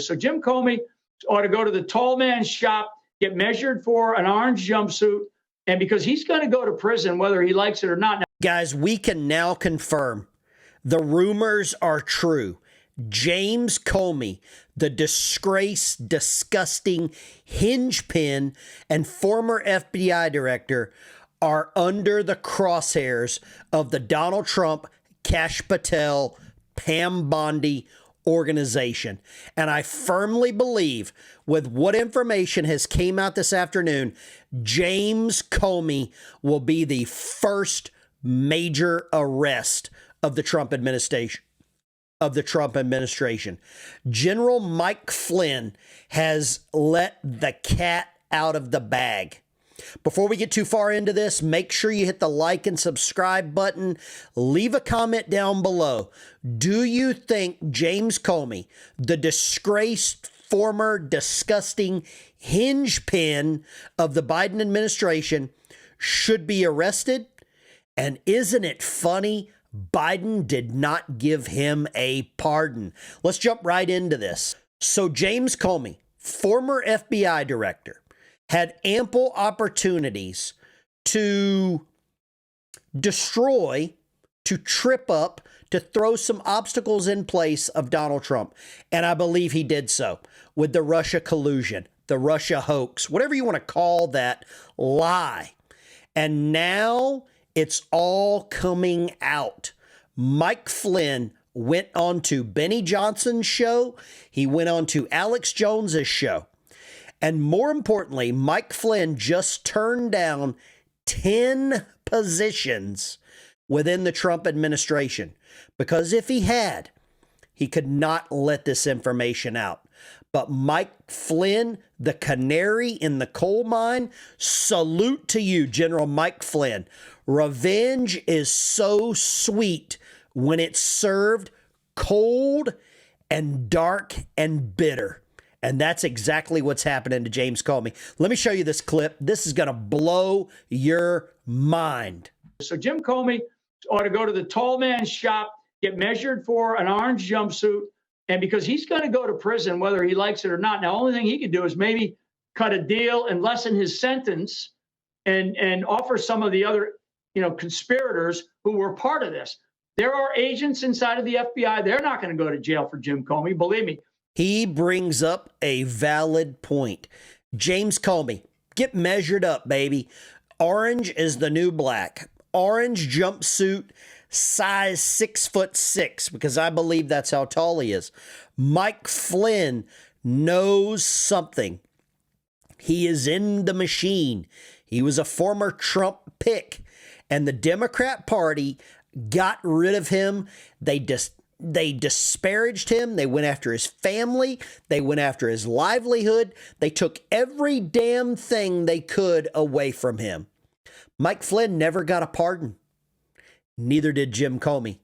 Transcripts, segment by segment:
So Jim Comey ought to go to the tall man's shop, get measured for an orange jumpsuit, and because he's going to go to prison whether he likes it or not. Guys, we can now confirm the rumors are true. James Comey, the disgraced, disgusting hinge-pin and former FBI director, are under the crosshairs of the Donald Trump, Kash Patel, Pam Bondi organization. And I firmly believe, with what information has came out this afternoon, James Comey will be the first major arrest of the Trump administration. General Mike Flynn has let the cat out of the bag. Before we get too far into this, make sure you hit the like and subscribe button. Leave a comment down below. Do you think James Comey, the disgraced, former, disgusting hinge pin of the Biden administration, should be arrested? And isn't it funny? Biden did not give him a pardon. Let's jump right into this. So James Comey, former FBI director, had ample opportunities to destroy, to trip up, to throw some obstacles in place of Donald Trump. And I believe he did so with the Russia collusion, the Russia hoax, whatever you want to call that lie. And now it's all coming out. Mike Flynn went on to Benny Johnson's show. He went on to Alex Jones's show. And more importantly, Mike Flynn just turned down 10 positions within the Trump administration, because if he had, he could not let this information out. But Mike Flynn, the canary in the coal mine, salute to you, General Mike Flynn. Revenge is so sweet when it's served cold and dark and bitter. And that's exactly what's happening to James Comey. Let me show you this clip. This is going to blow your mind. So Jim Comey ought to go to the tall man's shop, get measured for an orange jumpsuit, and because he's going to go to prison whether he likes it or not. Now, the only thing he could do is maybe cut a deal and lessen his sentence and offer some of the other, conspirators who were part of this. There are agents inside of the FBI. They're not going to go to jail for Jim Comey. Believe me. He brings up a valid point. James Comey, get measured up, baby. Orange is the new black. Orange jumpsuit, size 6'6", because I believe that's how tall he is. Mike Flynn knows something. He is in the machine. He was a former Trump pick, and the Democrat Party got rid of him. They disparaged him. They went after his family. They went after his livelihood. They took every damn thing they could away from him. Mike Flynn never got a pardon. Neither did Jim Comey.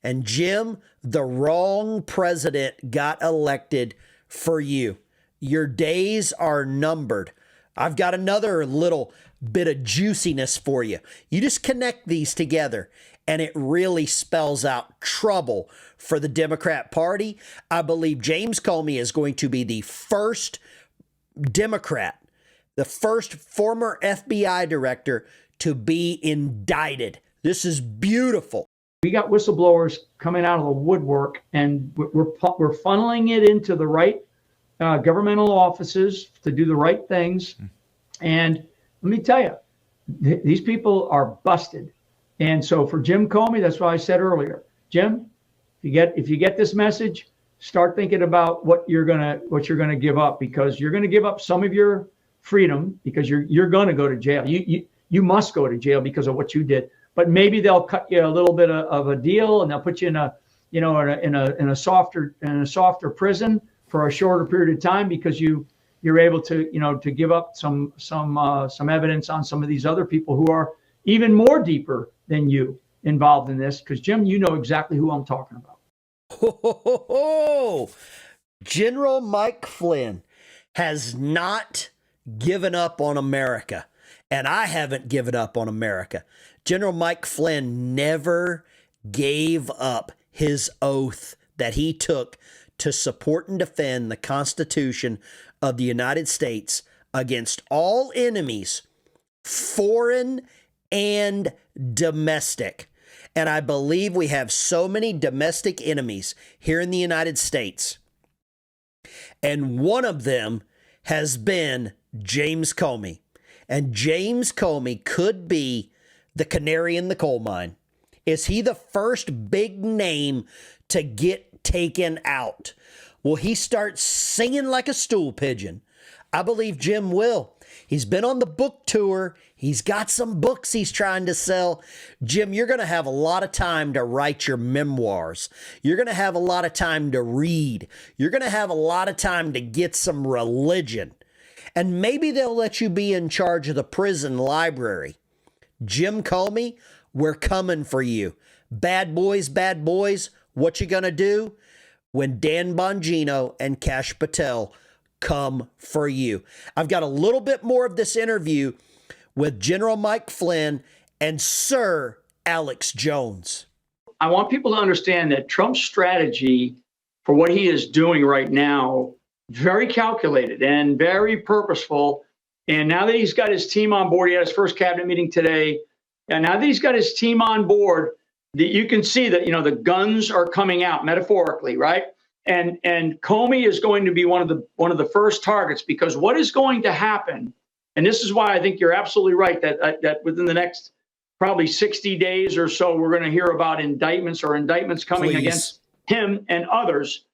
And Jim, the wrong president got elected for you. Your days are numbered. I've got another little bit of juiciness for you. You just connect these together, and it really spells out trouble for the Democrat Party. I believe James Comey is going to be the first Democrat, the first former FBI director to be indicted. This is beautiful. We got whistleblowers coming out of the woodwork, and we're funneling it into the right governmental offices to do the right things. And let me tell you, these people are busted. And so for Jim Comey, that's why I said earlier, Jim, if you get this message, start thinking about what you're gonna give up, because you're gonna give up some of your freedom because you're gonna go to jail. You must go to jail because of what you did. But maybe they'll cut you a little bit of a deal, and they'll put you in a softer prison for a shorter period of time because you're able to give up some evidence on some of these other people who are even more deeper than you involved in this. Because Jim, you know exactly who I'm talking about. General Mike Flynn has not given up on America, and I haven't given up on America. General Mike Flynn never gave up his oath that he took to support and defend the Constitution of the United States against all enemies, foreign and domestic. And I believe we have so many domestic enemies here in the United States. And one of them has been James Comey. And James Comey could be the canary in the coal mine. Is he the first big name to get taken out? Will he start singing like a stool pigeon? I believe Jim will. He's been on the book tour. He's got some books he's trying to sell. Jim, you're going to have a lot of time to write your memoirs. You're going to have a lot of time to read. You're going to have a lot of time to get some religion. And maybe they'll let you be in charge of the prison library. Jim Comey, we're coming for you. Bad boys, what you going to do when Dan Bongino and Kash Patel come for you? I've got a little bit more of this interview with General Mike Flynn and Sir Alex Jones. I want people to understand that Trump's strategy for what he is doing right now, very calculated and very purposeful. And now that he's got his team on board, he had his first cabinet meeting today. And now that he's got his team on board, that you can see that, the guns are coming out metaphorically, right? And Comey is going to be one of the first targets, because what is going to happen, and this is why I think you're absolutely right, that within the next probably 60 days or so, we're going to hear about indictments coming against him and others.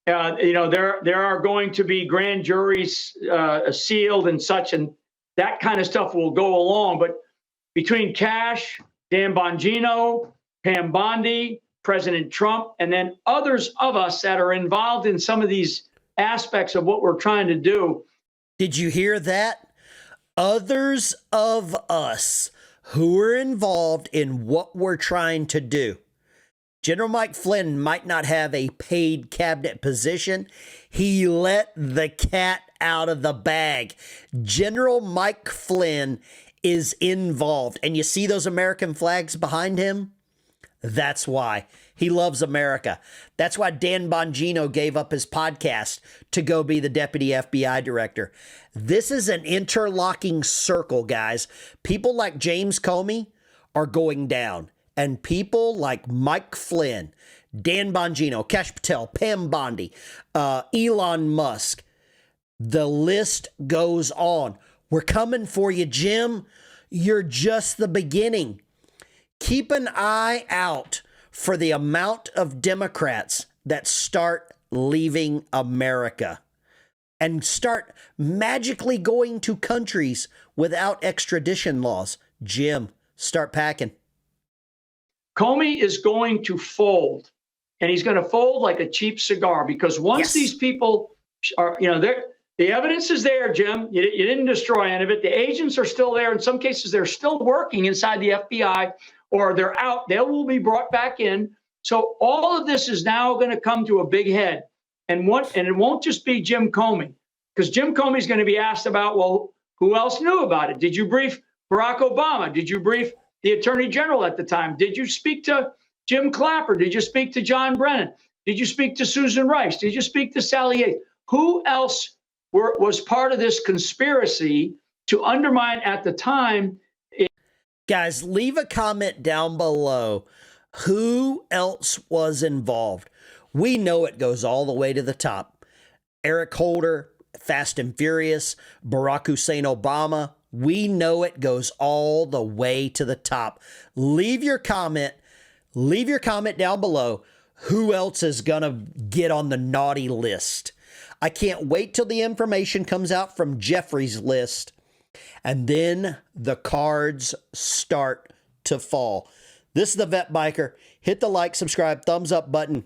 There are going to be grand juries sealed and such, and that kind of stuff will go along. But between Kash, Dan Bongino, Pam Bondi, President Trump, and then others of us that are involved in some of these aspects of what we're trying to do. Did you hear that? Others of us who are involved in what we're trying to do. General Mike Flynn might not have a paid cabinet position. He let the cat out of the bag. General Mike Flynn is involved. And you see those American flags behind him? That's why. He loves America. That's why Dan Bongino gave up his podcast to go be the deputy FBI director. This is an interlocking circle, guys. People like James Comey are going down. And people like Mike Flynn, Dan Bongino, Kash Patel, Pam Bondi, Elon Musk, the list goes on. We're coming for you, Jim. You're just the beginning. Keep an eye out for the amount of Democrats that start leaving America and start magically going to countries without extradition laws. Jim, start packing. Comey is going to fold, and he's going to fold like a cheap cigar, because once these people are, the evidence is there, Jim. You didn't destroy any of it. The agents are still there. In some cases, they're still working inside the FBI, or they're out. They will be brought back in. So all of this is now going to come to a big head. And it won't just be Jim Comey, because Jim Comey is going to be asked about, well, who else knew about it? Did you brief Barack Obama? Did you brief the Attorney General at the time? Did you speak to Jim Clapper? Did you speak to John Brennan? Did you speak to Susan Rice? Did you speak to Sally Yates? Who else was part of this conspiracy to undermine at the time? Guys, leave a comment down below. Who else was involved? We know it goes all the way to the top. Eric Holder, Fast and Furious, Barack Hussein Obama. We know it goes all the way to the top. Leave your comment down below. Who else is going to get on the naughty list? I can't wait till the information comes out from Jeffrey's list. And then the cards start to fall. This is the Vet Biker. Hit the like, subscribe, thumbs up button.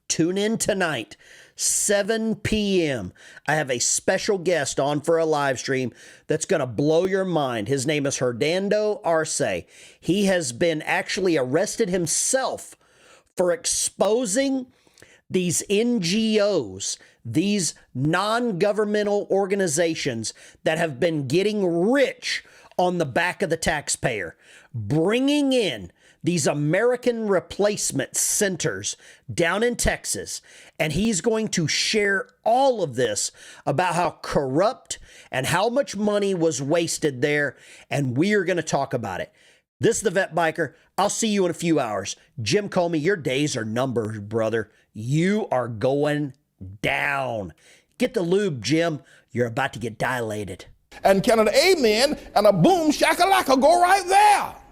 Tune in tonight, 7 p.m. I have a special guest on for a live stream that's going to blow your mind. His name is Hernando Arce. He has been actually arrested himself for exposing these NGOs, these non-governmental organizations that have been getting rich on the back of the taxpayer, bringing in these American replacement centers down in Texas, and he's going to share all of this about how corrupt and how much money was wasted there, and we are going to talk about it. This is the Vet Biker. I'll see you in a few hours. Jim Comey, your days are numbered, brother. You are going down. Get the lube, Jim. You're about to get dilated. And can an amen and a boom shakalaka go right there?